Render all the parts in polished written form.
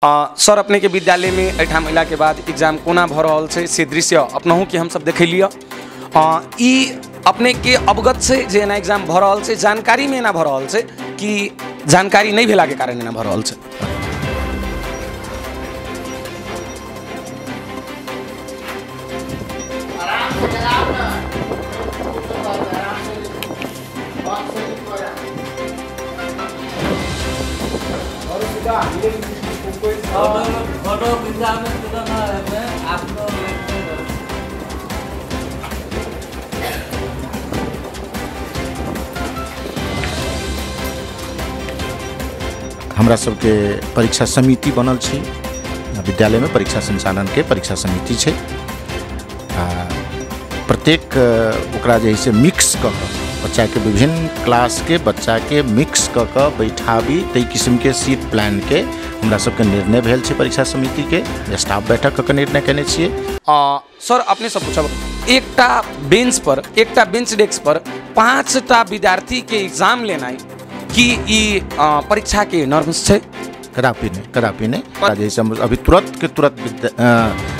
Sir अपने के विद्यालय में एठाम अला के बाद एग्जाम कोना भ रहल छै से दृश्य अपनहु के हम सब देखे लिया। ई अपने के अवगत से जे एना एग्जाम भ रहल छै जानकारी में एना भ रहल छै कि जानकारी नहीं भेला के कारण एना भ रहल छै। हमरा सबके परीक्षा समिति बनल छै विद्यालय में परीक्षा संचालन के परीक्षा समिति छै। प्रत्येक ओकरा जे है से मिक्स क बच्चा के विभिन्न क्लास के बच्चा के मिक्स क बैठाबी तई किस्म के सीट प्लान के हमरा सबके निर्णय भेल छै। परीक्षा समिति के स्टाफ बैठक क निर्णय केने छियै। सर अपने सब पूछब एकटा बेंच डेस्क पर 5टा विद्यार्थी के एग्जाम लेनाई कि ई परीक्षा के नॉर्म्स छै? कदापि नहीं जैसे अभी तुरंत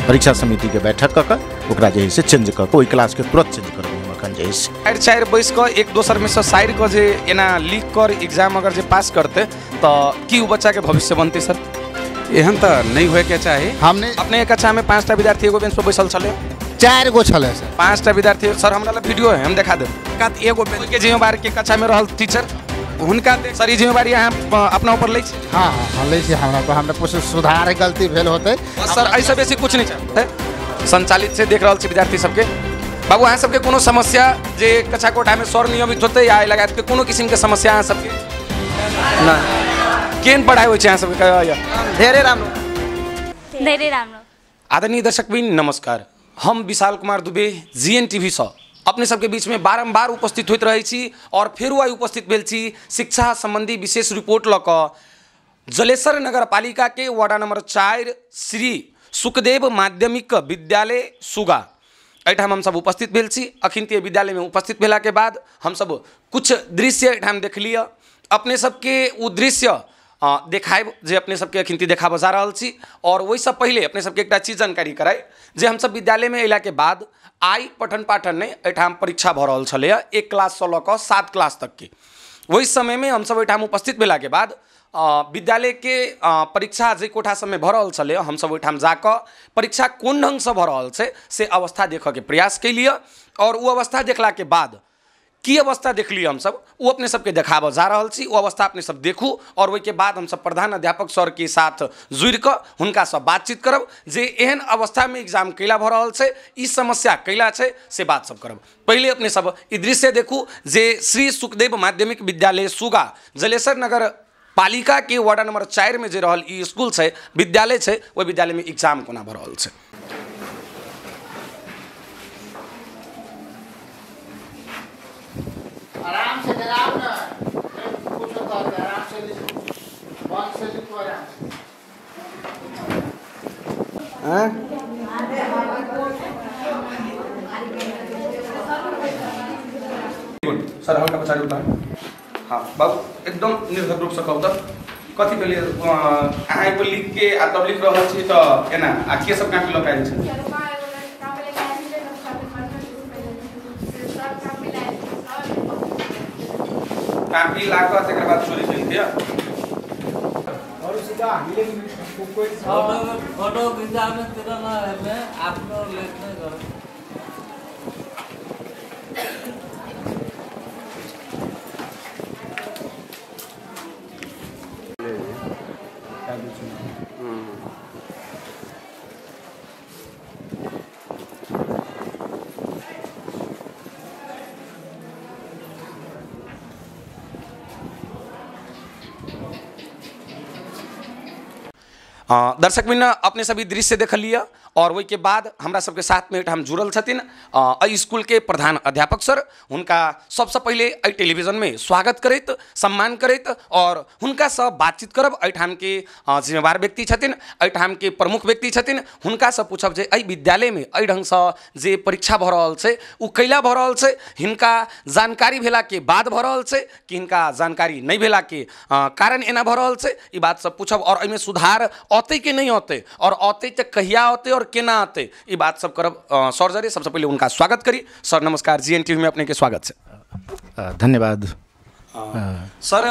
परीक्षा समिति के बैठक क ओकरा जे है से चेंज क ओई क्लास के तुरंत चेंज करब अखन जे है चार बैस क एक दोसर में से साइड क जे एना लिख कर एग्जाम अगर जे पास करते तो की उ बच्चा के भविष्य बनते सर? एहन तो नहीं होए के चाही। हमने अपने कक्षा में 5टा विद्यार्थी एगो बेंच पर बैसल छले 4 गो छले सर 5टा विद्यार्थी सर हमरा ला वीडियो है हम दिखा देब। एगो बेंच के जिम्मेवार के कक्षा में रहल टीचर उनका सर ई जिम्मेवारी यहाँ अपना ऊपर ले छी। हाँ ले छी हमरा कुछ सुधार गलती भेल होते सर ऐसा बेसी कुछ नहीं चाहते। संचालित से देख रहल छी विद्यार्थी सबके बाबू अहाँ सबके कोनो समस्या जे कक्षा कोठा में सर नियमित होते या लगायत के कोनो किस्म के समस्या अहाँ सबके ना केन पढ़ाई होय छै अहाँ सबके? ढेरे राम आदरणीय दर्शकबिन नमस्कार। हम विशाल कुमार दुबे जीएन टीवी से अपने सबके बीच में बारंबार उपस्थित होते रहे छी और फिर वही उपस्थित भेल छी शिक्षा संबंधी विशेष रिपोर्ट लक जलेसर नगर पालिका के वार्ड नंबर 4 श्री सुखदेव माध्यमिक विद्यालय सुगा एठाम हम सब उपस्थित भेल छी। अखिनते विद्यालय में उपस्थित भेला के बाद हम सब कुछ दृश्य एठाम देख लिया। अपने सबके उ दृश्य देखाएब जे अपने सबके अखिनती देखाब जा रहल छी और वही सब पहले अपने सबके एक चीज जानकारी कराए जे हम सब विद्यालय में अला के बाद आई पठन पाठन नहीं एठाम परीक्षा भ रहल छले 1 क्लास से लक 7 क्लास तक के। वही समय में हम सब एठाम उपस्थित भेला के बाद विद्यालय के परीक्षा जे कोठा सब में भ रहल छले हम सब एठाम जाक परीक्षा कोन ढंग से भ रहल छै से अवस्था देख के प्रयास कैलिए और वो अवस्था देखला के बाद की अवस्था देख लिया हम सब वो अपने सबके देखाब जा रहल छी। वो अवस्था अपने सब देखू और वही के बाद हम सब प्रधान अध्यापक सर के साथ जुड़ कर हुनका सब बातचीत करब जे एहन अवस्था में एग्जाम कैला भ रहल छै ई समस्या कैला छै से बात सब करब। पहले अपने सब ई दृश्य देखू जे श्री सुखदेव माध्यमिक विद्यालय सुगा जलेसर नगर पालिका के वार्ड नंबर 4 में जे रहल ई स्कूल छै विद्यालय छै वो विद्यालय में एग्जाम कोना भ रहल छै। आराम से जनाब ना कुछ कर आराम से बंद से लिखो आराम सर हल्का पछाड़ी उतार। हाँ बाबू एकदम निर्भर रूप से कहू तो कथी पहले अहाँ को लिख के आ तब लिख रहल छी तो एना आ के सब काफी लोग आइल छै काफी लाख तक बाद चोरी करी दिया और सीधा हिले कोई फोटो एग्जाम में तेरा ना है आप लोग लेते करो दर्शक बिना अपने सभी दृश्य देख लिया और वही के बाद हमरा सबके साथ में हम जुड़ल छथिन स्कूल के प्रधान अध्यापक सर उनका सबसे पहले टेलीविजन में स्वागत करत सम्मान करत और उनका सब बातचीत करब। एठाम के जिम्मेवार व्यक्ति छथिन एठाम के प्रमुख व्यक्ति छथिन हुनका सब पूछब जे विद्यालय में ढंग से जे परीक्षा भ रहल छै उ कैला भ रहल छै हिनका जानकारी भेला के बाद भ रहल छै कि हिनका जानकारी नहीं भेला के कारण एना भ रहल छै ई बात सब पूछब और एमे सुधार औते कि नहीं औते और औते तो कहिया औते और केना आते ये बात सब करब सर जरे। सबसे पहले उनका स्वागत करी। सर नमस्कार, GNTV में अपने के स्वागत से। धन्यवाद सर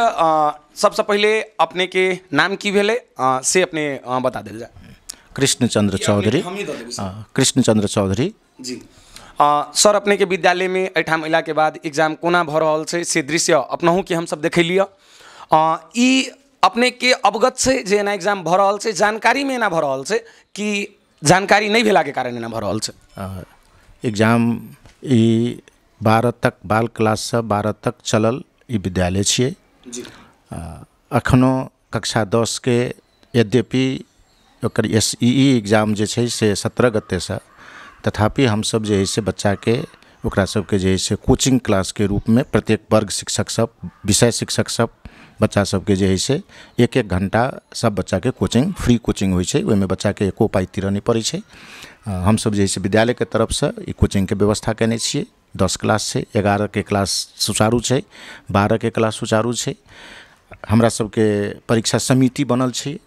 सबसे पहले अपने के नाम की भेले से अपने बता दिल जाए। कृष्णचंद्र चौधरी। कृष्णचंद्र चौधरी जी। सर अपने के विद्यालय में एठाम अयला के बाद एग्जाम कोना भ रहल छै से दृश्य अपनहु के हम सब देखे लिया। ई अपने के अवगत से जे एना एग्जाम भ रहल छै, जानकारी में एना भ रहल छै कि जानकारी नहीं भेला के कारण एना भ रहल छै? एग्जाम ई 12 तक बाल क्लास से 12 तक चलल ई विद्यालय छियै। अखनो कक्षा 10 के यद्यपि ओकर SEE एग्जाम जे छै से 17 गते से, तथापि हम सब जे है से बच्चा के ओकरा सबके जे है से कोचिंग क्लास के रूप में प्रत्येक वर्ग शिक्षक सब, विषय शिक्षक सब बच्चा सबके जे है से 1-1 घंटा सब बच्चा के कोचिंग, फ्री कोचिंग होइ छै। ओहिमे बच्चा के एको पाई तीरऽ नहीं पड़ै छै। हम सब जे है से विद्यालय के तरफ से ई कोचिंग के व्यवस्था केने छियै। 10 क्लास से 11 के क्लास सुचारू छै, 12 के क्लास सुचारू छै। हमरा सबके परीक्षा समिति बनल छै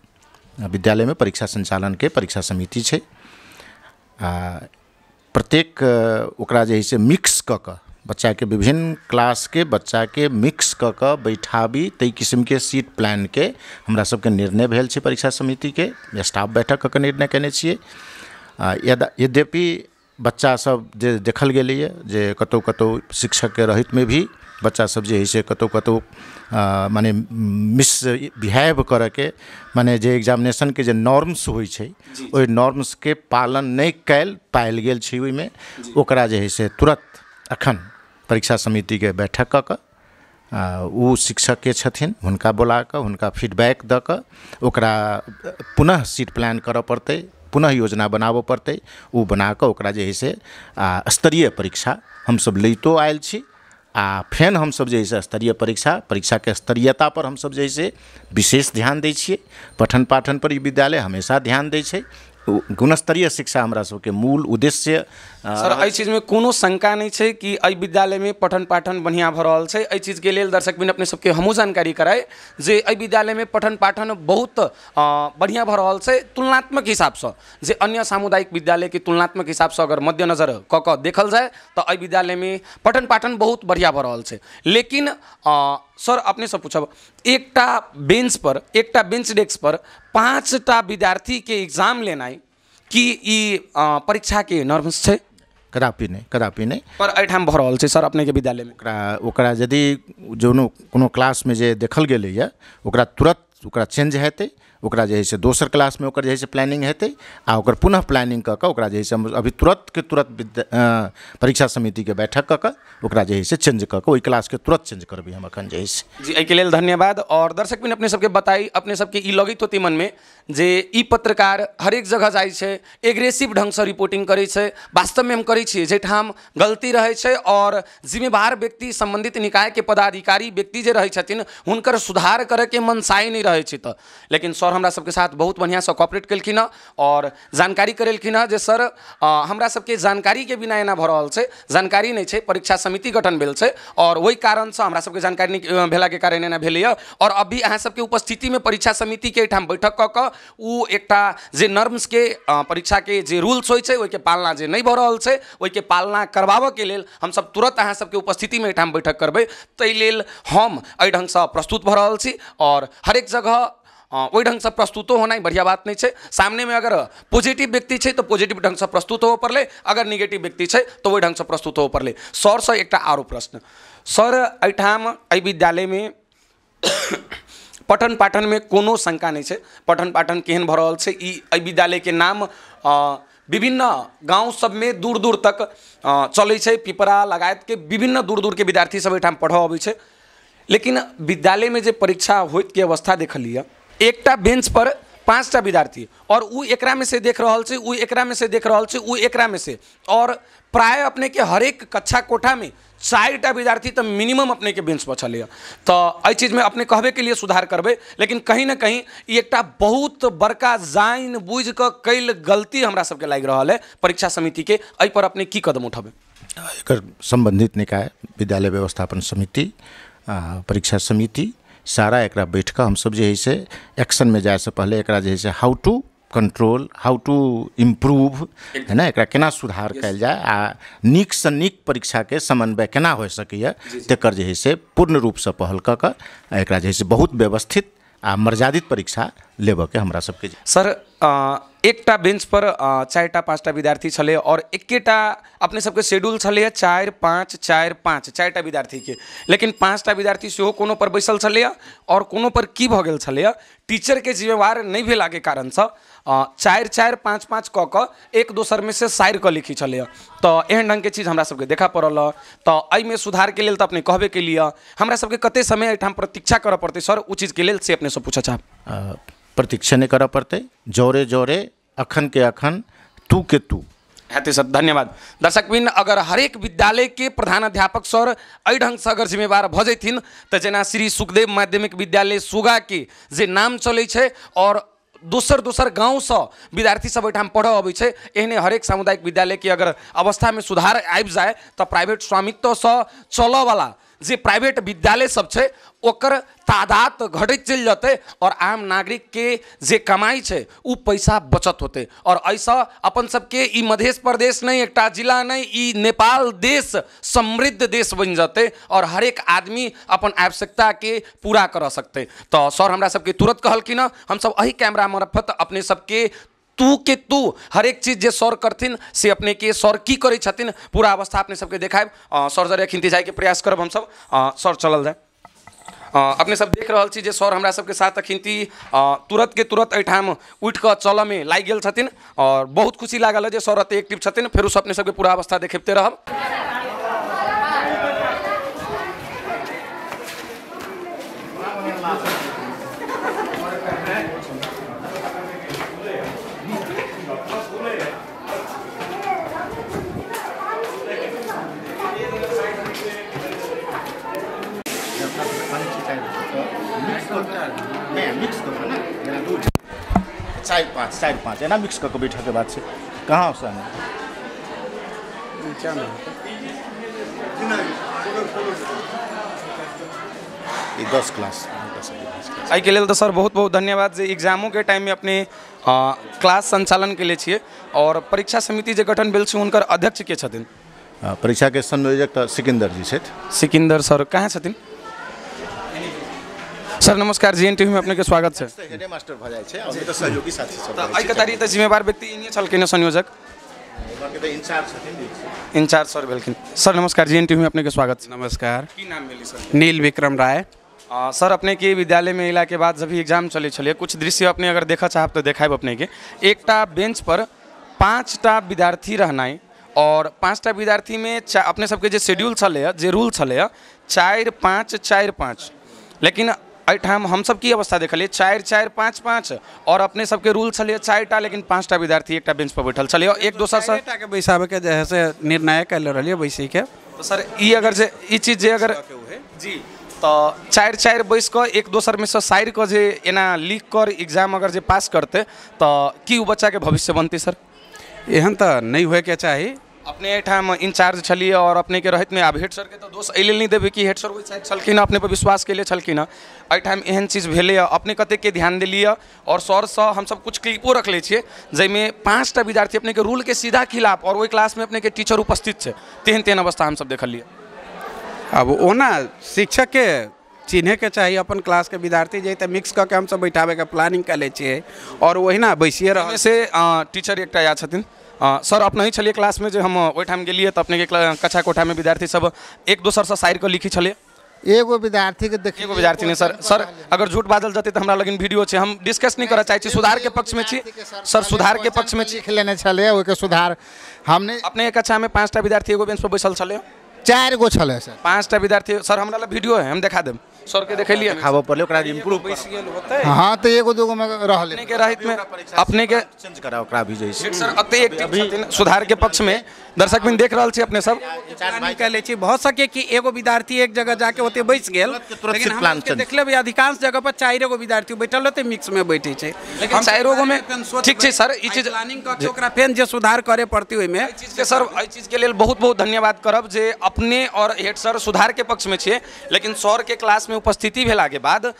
विद्यालय में, परीक्षा संचालन के परीक्षा समिति छै। प्रत्येक ओकरा जे है से मिक्स क के बच्चा के विभिन्न क्लास के बच्चा के मिक्स क के बैठाबी तई किस्म के सीट प्लान के हमरा सबके निर्णय भेल छै। परीक्षा समिति के स्टाफ बैठक क के निर्णय केने छियै। यद्यपि बच्चा सब जे देखल गेलैए जे कतौ कतौ शिक्षक के रहित में भी बच्चा सब जे है से कतौ कतौ माने मिस बिहेव करे के, माने जे एग्जामिनेशन के जे नॉर्म्स होइ छै ओहि नॉर्म्स के पालन नहीं कैल पायल गेल छै। ओहिमे ओकरा जे है से तुरंत अखन परीक्षा समिति के बैठक क ओ शिक्षक के छथिन हुनका बुला के हुनका फीडबैक द के ओकरा पुनः सीट प्लान करऽ पड़तै, पुनः योजना बनाबऽ पड़तै। ओ बना के ओकरा जे है से स्तरीय परीक्षा हम सब लैतो आयल छी। फेन हम सब जे है से स्तरीय परीक्षा के स्तरीयता पर हम सब जे है से विशेष ध्यान दै छियै। पठन पाठन पर ई विद्यालय हमेशा ध्यान दै छै। गुणस्तरीय शिक्षा हमरा सबके मूल उद्देश्य। सर एहि चीज में कोनो शंका नहीं छै कि एहि विद्यालय में पठन पाठन बढ़िया भ रहल छै। एहि चीज के लेल दर्शक बिन अपने सबके हमहूँ जानकारी कराए जे एहि विद्यालय में पठन पाठन बहुत बढ़िया भ रहल छै तुलनात्मक हिसाब से। जे अन्य सामुदायिक विद्यालय के तुलनात्मक हिसाब से अगर मद्देनजर क के देखल जाए तो एहि विद्यालय में पठन पाठन बहुत बढ़िया भ रहल छै। लेकिन सर अपने से पूछब, एकटा बेंच डेस्क पर 5टा विद्यार्थी के एग्जाम लेनाई कि ई परीक्षा के नॉर्म्स छै? कदापि नहीं। पर एठाम भ रहल छै सर अपने के विद्यालय में। ओकरा यदि कोनो क्लास में जे देखल गेलैए ओकरा तुरंत ओकरा चेंज हेतै। ओकरा जे है से दोसर क्लास में ओकर जे है से प्लानिंग हेतै आ ओकर पुनः प्लानिंग क के ओकरा जे है से अभी तुरंत के तुरंत परीक्षा समिति के बैठक क के ओकरा जे है से चेंज क के ओई क्लास के तुरंत चेंज करबी हम अखन जे है से। जी एहि के लेल धन्यवाद। और दर्शक बिन अपने सबके बताई, अपने सबके ई लगैत होती मन में जे ई पत्रकार हरेक जगह जाइ छै, एग्रेसिव ढंग से रिपोर्टिंग करै छै। वास्तव में हम करै छियै जेठाम गलती रहै छै और जिम्मेवार व्यक्ति, संबंधित निकाय के पदाधिकारी व्यक्ति जे रहै छथिन हुनकर सुधार करे के मनसाई नहीं रहै छै। लेकिन सर हमरा सबके साथ बहुत बढ़िया से कोऑपरेट केलखिन और जानकारी करेलखिन जे सर हमरा सबके जानकारी के बिना एना भ रहल छै, जानकारी नहीं छै, परीक्षा समिति गठन भेल छै और वही कारण से हमरा सबके जानकारी नहीं भेला के कारण एना भेलैया। और अभी अहाँ सबके उपस्थिति में परीक्षा समिति के ठाम बैठक क के उ एकटा जे नॉर्म्स के परीक्षा के जे रूल्स होइ छै ओहि के पालना जे नहीं भ रहल छै ओहि के पालना करबाबऽ के लेल हम सब तुरंत अहाँ सबके उपस्थिति में ठाम बैठक करबै। तै लेल हम एहि ढंग से प्रस्तुत भ रहल छी और हरेक जगह वही ढंग से प्रस्तुत होना ही बढ़िया बात नहीं है। सामने में अगर पॉजिटिव व्यक्ति है तो पॉजिटिव ढंग से प्रस्तुत हो पड़े, अगर निगेटिव व्यक्ति है तो वही ढंग से प्रस्तुत हो पड़े। सर से एक आरो प्रश्न, सर एठाम एहि विद्यालय में पठन पाठन में कोनो शंका नहीं है। पठन पाठन केहन भ रहल छै, ई विद्यालय के नाम विभिन्न गाँव सब में दूर दूर तक चलै छै। पिपरा लगायत के विभिन्न दूर दूर के विद्यार्थी सब एठाम पढ़ अबै छै। लेकिन विद्यालय में जे परीक्षा होइत के अवस्था देखलिए, एकटा बेंच पर 5टा विद्यार्थी और उ एकरा में से देख रहल छै, उ एकरा में से देख रहल छै, उ एकरा में से, और प्राय अपने के हरेक कक्षा कोठा में 4टा विद्यार्थी तो मिनिमम अपने के बेंच पर चले। तो एहि चीज में अपने कहबे के लिए सुधार करबे, लेकिन कहीं ना कहीं ये एकटा बहुत बड़का जान बुझ के कैल गलती हमरा सबके लागि रहल है परीक्षा समिति के। एहि पर अपने की कदम उठाबे? एकर संबंधित निकाय विद्यालय व्यवस्थापन समिति, परीक्षा समिति सारा एकरा बैठ कऽ हमसब जे है से एक्शन में जाए से पहले एकरा जे है से how to control, how to improve, है ना, एकरा केना सुधार कयल जाए आ नीक सँ नीक परीक्षा के समन्वय केना हो सकैए तेकर जे है से पूर्ण रूप से पहल कऽ कऽ एकरा जे है से बहुत व्यवस्थित आ मर्यादित परीक्षा लेबऽ के हमरा सबके। सर एकटा बेंच पर 4टा 5टा विद्यार्थी छले और एकेटा अपने सबके शेड्यूल छले 4 5 4 5 4टा विद्यार्थी के, लेकिन 5टा विद्यार्थी सेहो कोनो पर बैसल छले और कोनो पर की भ गेल छले टीचर के जिम्मेवार नहीं भेला के कारण से 4 4 5 5 क क एक दोसर में से साइर क लिखी छले। तो एहन ढंग के चीज हमरा सबके देखा पड़ल। तो एहि में सुधार के लेल तो अपने कहबे के लिए हमरा सबके कते समय एहिठाम प्रतीक्षा करऽ पड़ते सर, उ चीज के लेल से अपने से पूछा चाहब। प्रतीक्षा नहीं करऽ पड़ते, जोरे जोरे अखन के अखन तू के तू हेतै सर। धन्यवाद। दर्शकबिन, अगर हरेक विद्यालय के प्रधानाध्यापक सर एहि ढंग से अगर जिम्मेवार भ जैथिन तो जेना श्री सुखदेव माध्यमिक विद्यालय सुगा के जे नाम चलै छै और दोसर दोसर गाँव से विद्यार्थी सब एहिठाम पढ़ऽ अबै छै, एहने हरेक सामुदायिक विद्यालय के अगर अवस्था में सुधार आबि जाए तो प्राइवेट स्वामित्व से चलऽ वाला जे प्राइवेट विद्यालय सब छै ओकर तादाद घटैत चलि जेतै और आम नागरिक के जे कमाई छै उ पैसा बचत होते। और ऐसा अपन सबके ई मध्य प्रदेश नहीं, एकटा जिला नहीं, ई नेपाल देश समृद्ध देश बन जाते और हरेक आदमी अपन आवश्यकता के पूरा कर सकते। तो सर हमरा सबके तुरंत कहलखिन हम सब अही कैमरा मार्फत अपने सबके तू के तू हरेक चीज जे सर करथिन से अपने के सर की करै छथिन पूरा अवस्था अपने सबके देखायब। सर जरे खिंती जाए के प्रयास करब हम सब। सर चलल जाए। अपने सब देख रहल छी जे सर हमरा सबके साथ अखिंती तुरंत के तुरंत एहिठाम उठ कऽ चलऽ में लागि गेल छथिन और बहुत खुशी लागल है जे सर एते एक्टिव छथिन। फेर अपने सबके पूरा अवस्था देखते रहब। चार पाँच है ना, मिक्स करके बैठा के बाद से कहाँ से ये 10 क्लास आई के लेल तो सर बहुत बहुत धन्यवाद जे एग्जामों के टाइम में अपने क्लास संचालन के लिए छिए और परीक्षा समिति जे गठन भेल छै हुनकर अध्यक्ष के छथिन। परीक्षा के संयोजक तो सिकंदर जी छथि। सिकंदर सर कहाँ छथिन? सर नमस्कार, GNTV में अपने के स्वागत है। हेडे मास्टर भ जाय छै और तो सहयोगी साथी सब आई कतारी तो जिम्मेवार व्यक्ति इन्हीं छलखिन संयोजक के तो इंचार्ज छथिन। इंचार्ज सर भेलखिन। सर नमस्कार, GNTV में अपने के स्वागत है। नमस्कार। की नाम भेली सर? नील विक्रम राय। सर अपने के विद्यालय में अला के बाद जब एग्जाम चले छलिए कुछ दृश्य अपने अगर देखा चाहब तो देखाब अपने के। एकटा बेंच पर 5टा विद्यार्थी रहनाई और 5टा विद्यार्थी में अपने सबके जे शेड्यूल छले जे रूल छले 4 5 4 5, लेकिन एहिठाम हम सब की अवस्था देखलिए 4 4 5 5 और अपने सबके रूल छलिए 4टा, लेकिन 5टा विद्यार्थी एकटा बेंच पर बैठल छलिए और एक दोसर से के बैसाबे के जे है से निर्णय कर रहिए बैसी के। तो सर ई अगर जे ई चीज जे अगर जी तो 4 4 बैस कर एक दोसर में से साइड कर जे एना लिख कर एग्जाम अगर जे पास करते तो की बच्चा के भविष्य बनते सर? एहन तो नहीं होए के चाहिए। अपने एहिठाम इंचार्ज छलिए और अपने के रहत में आब हेड सर के तो दोष एहि नहीं देबे कि हेड सर ओहि साइड छलखिन अपने पर विश्वास के लिए छलखिन एहिठाम एहन चीज भेले अपने कते के ध्यान दिलिए और सर से हम सब कुछ क्लिपो रखले छिए जैमे 5टा विद्यार्थी अपने के रूल के सीधा खिलाफ और वही क्लास में अपने के टीचर उपस्थित है तेहन तेहन अवस्था हम सब देखलिए। अब ओना शिक्षक के चिन्हे के चाहिए अपन क्लास के विद्यार्थी जे मिक्स करके हम सब बैठाबे के प्लानिंग कर ले छिए और वही ना बैसिए रह से टीचर एकटा या छथिन सर अपने ही छलिए क्लास में जो हम ओहिठाम गेलिए तो अपने के कक्षा कोठा में विद्यार्थी सब एक दोसर से साइड कर लिखी छलिए। एगो विद्यार्थी के देखिए एगो विद्यार्थी ने सर अगर झूठ बाजल जाते तो हमरा लगिन वीडियो छै हम डिस्कस नहीं करऽ चाहै छी। सुधार के पक्ष में छी सर, सुधार के पक्ष में लिख लेने छले ओके सुधार हमने अपने कक्षा में 5टा विद्यार्थी एगो बेंच पर बैसल छले 4 गो छले सर 5टा विद्यार्थी सर हमरा ला वीडियो है हम दिखा देब सर के देखलिए खाबो पड़ले ओकरा इम्प्रूव हाँ तो एगो दूगो में रहले अपने के रहित में अपने के चेंज करा ओकरा भी जैसे सर अते एक्टिव छथिन सुधार के पक्ष में दर्शक बिन देख रहल छी अपने सब निकाले छी बहुत सके कि एगो विद्यार्थी एक जगह जाके ओते बैस गेल लेकिन हम देख लेबै अधिकांश जगह पर 4 गो विद्यार्थी बैठल होते मिक्स में बैठे छै लेकिन 4 गो में ठीक छै सर ई चीज प्लानिंग क के ओकरा फेन जे सुधार करे पड़ती ओइ में चीज के सर एहि चीज के लेल बहुत बहुत धन्यवाद करब जे अपने और हेड सर सुधार के पक्ष में छिए लेकिन सर के क्लास में उपस्थिति भेला के बाद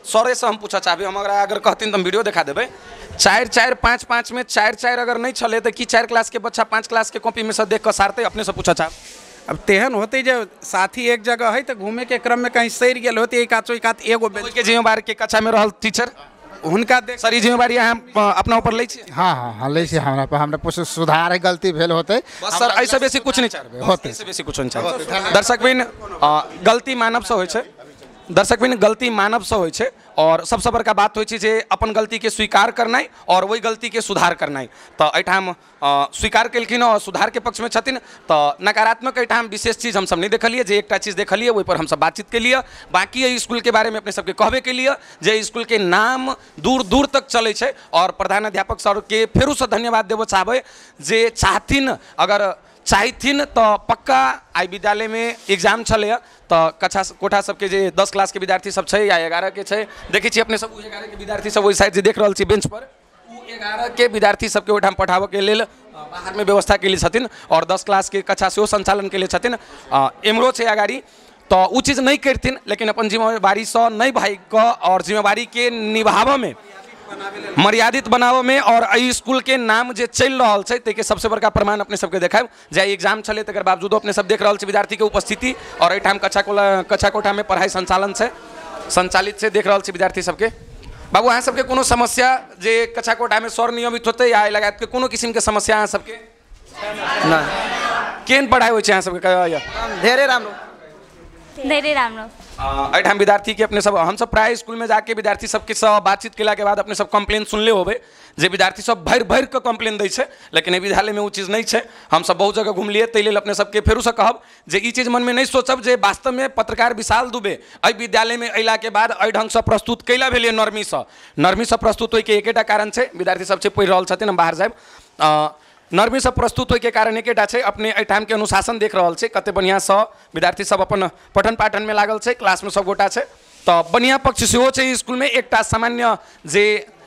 सरे से हम पूछा चाहबे, हम अगर कहथिन तो हम वीडियो दिखा देबे। 4-4, 5-5 में 4-4 अगर नहीं चले तो कि 4 क्लास के बच्चा 5 क्लास के कॉपी में से देख कर सारते, अपने से पूछा चाहब। अब तेहन होते जो साथी एक जगह है तो घूमे के क्रम में कहीं सैर गेल होते एक आध एगो के जिम्मेवार के कक्षा में रहल टीचर हुनका देख सारी जिम्मेवारी अहाँ अपना ऊपर लै छी। हाँ लै छी, हमरा कुछ सुधार गलती भेल होते बस सर, ऐसे बेसी कुछ नहीं चाहबे, होते ऐसे बेसी कुछ नहीं चाहबे। दर्शक बिन गलती मानव से होय छै, दर्शक बिन गलती मानव से होय छै और सबसे बड़का बात होय छै जे अपन गलती के स्वीकार करनाइ और वही गलती के सुधार करनाइ। तो एठाम स्वीकार केलखिन और सुधार के पक्ष में छथिन। तो नकारात्मक एठाम विशेष चीज हम सब नहीं देखलिए, जे एकटा चीज देखलिए ओहि पर हम सब बातचीत के लिए। बाकी ये स्कूल के बारे में अपने सबके कहबे के लिए जे स्कूल के नाम दूर दूर तक चले छै और प्रधान अध्यापक सर के फेरू से धन्यवाद देबो चाहबे जे चाहथिन, अगर चाहिथिन तो पक्का आई विद्यालय में एग्जाम चले तो कक्षा कोठा सबके जे 10 क्लास के विद्यार्थी सब छै या 11 के छै, देखै छी अपने सब 11 के विद्यार्थी सब ओहि साइड जे देख रहल छी बेंच पर, 11 के विद्यार्थी सबके ओहिठाम पठाबे के लेल बाहर में व्यवस्था के लिए छथिन और 10 क्लास के कक्षा से संचालन के लिए छथिन। एमरो छै अगाड़ी, तो उ चीज नहीं करथिन, लेकिन अपन जिम्मेवारी से नहीं भाई क और जिम्मेवारी के निभाव में, मर्यादित बनाव में और स्कूल के नाम जे चल रहा है ते के सबसे बड़का प्रमाण अपने सबके देखाब। जे एग्जाम चले तकर बावजूदो अपने सब देख रहा है विद्यार्थी के उपस्थिति और एठाम कक्षा कोठा में पढ़ाई संचालित से देख रहा है विद्यार्थी सबके। बाबू अहाँ सबके कोनो समस्या जे कक्षा कोठा में सर नियमित होते या लगायत के कोनो किस्म के समस्या अहाँ सबके ना केन पढ़ाई होय छै अहाँ सबके? ढेरे राम्रो एठाम विद्यार्थी के अपने सब हम सब प्राय स्कूल में जाके विद्यार्थी सबके सब बातचीत केला के बाद अपने सब कंप्लेन सुनले होबे जे विद्यार्थी सब भर भर के कंप्लेन दै छै, लेकिन विद्यालय में वो चीज नहीं छै। हम सब बहुत जगह घूमलिए, ताहि लेल अपने सबके फेरू से कहब जे ई चीज मन में नहीं सोचब जे वास्तव में पत्रकार विशाल दुबे एहि विद्यालय में अयला के बाद एहि ढंग से प्रस्तुत कैला भेलिए नरमी से प्रस्तुत होय के एकेटा कारण छै, विद्यार्थी सब छै पढ़ि रहल छथिन, हम बाहर जायब। नरमी से प्रस्तुत होय के कारण एकेटा छै, अपने एठाम के अनुशासन देख रहल छै, कते बढ़िया से विद्यार्थी सब अपन पठन पाठन में लागल छै, क्लास में सब गोटा छै। तो बढ़िया पक्ष सेहो छै स्कूल में, एकटा सामान्य जे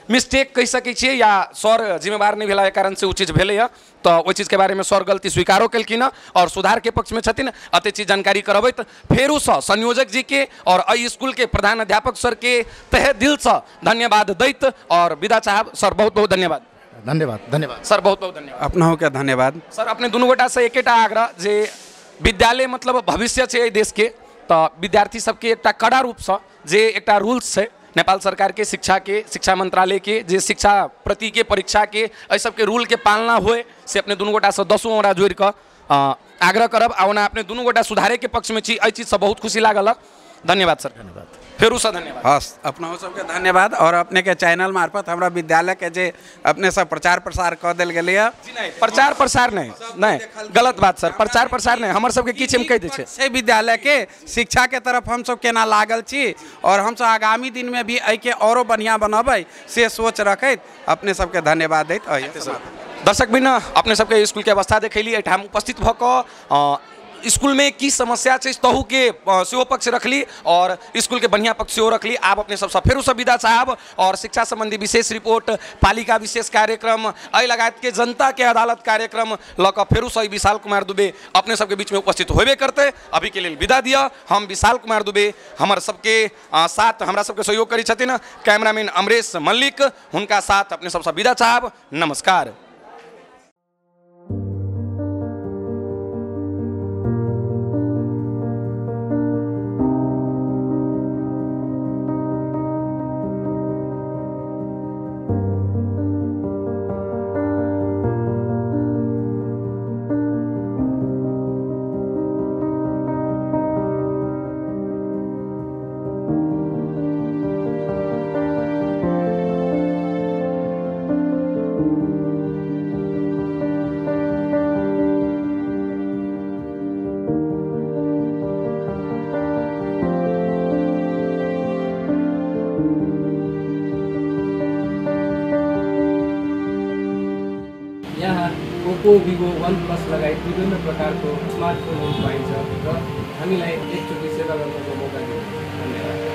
मिस्टेक कह सकै छियै या सर जिम्मेवार नहीं भेला के कारण से वो चीज भेलै है, तो ओहि चीज के बारे में सर गलती स्वीकारो केलखिन और सुधार के पक्ष में छथिन। अते चीज जानकारी करबैत फेरू से संयोजक जी के और एहि स्कूल के प्रधान अध्यापक सर के तहे दिल से धन्यवाद दैत और विदा चाहब। सर बहुत बहुत धन्यवाद। धन्यवाद सर, बहुत बहुत धन्यवाद। अपना के धन्यवाद सर। अपने दुनू गोटा से एकेटा आग्रह जे विद्यालय मतलब भविष्य छै देश के, तो विद्यार्थी सबके एकटा कड़ा रूप से जे एकटा रूल्स छै नेपाल सरकार के, शिक्षा मंत्रालय के, जे शिक्षा प्रति के परीक्षा के एहि सबके रूल के पालना होए से अपने दुनू गोटा से 10 ओरा जोड़ कर आग्रह करब। आ अपने दुनू गोटा सुधारे के पक्ष में छी, एहि चीज से बहुत खुशी लागल। धन्यवाद सर। धन्यवाद फेरू से धन्यवाद। हाँ, अपना सबके धन्यवाद और अपने के चैनल मार्फत हमरा विद्यालय के जे अपने सब प्रचार प्रसार कर देल गेलै है। नहीं, प्रचार प्रसार नहीं गलत बात सर, प्रचार प्रसार नहीं, हमर सबके किछ हम कह दै छै से विद्यालय के शिक्षा के तरफ हम सब केना लागल छी और हम सब आगामी दिन में भी एहि के औरो बढ़िया बनबै से सोच रखैत अपने सबके धन्यवाद दैत। दर्शक बिन अपने सबके स्कूल के अवस्था देखली, एठाम उपस्थित भ क स्कूल में की समस्या छै तहू के सेहो पक्ष रखली और स्कूल के बढ़िया पक्ष सेहो रखली। आप अपने सबसे फेरू सुविधा चाहब और शिक्षा संबंधी विशेष रिपोर्ट, पालिका विशेष कार्यक्रम, एहि लगायत के जनता के अदालत कार्यक्रम लक फेरू से विशाल कुमार दुबे अपने सबके बीच में उपस्थित होबे करते। अभी के लिए विदा दिया। हम विशाल कुमार दुबे हमर सबके साथ हमरा सबके सहयोग करी छथिन कैमरामैन अमरेश मल्लिक, हुनका साथ अपने सबसे विदा चाहब। नमस्कार। ओप्पो, भिभो, OnePlus लगायत विभिन्न प्रकारको स्मार्टफोनहरू पाइन्छ र हामीलाई एकचोटि सेवा गर्नको मौका दिनु। धन्यवाद।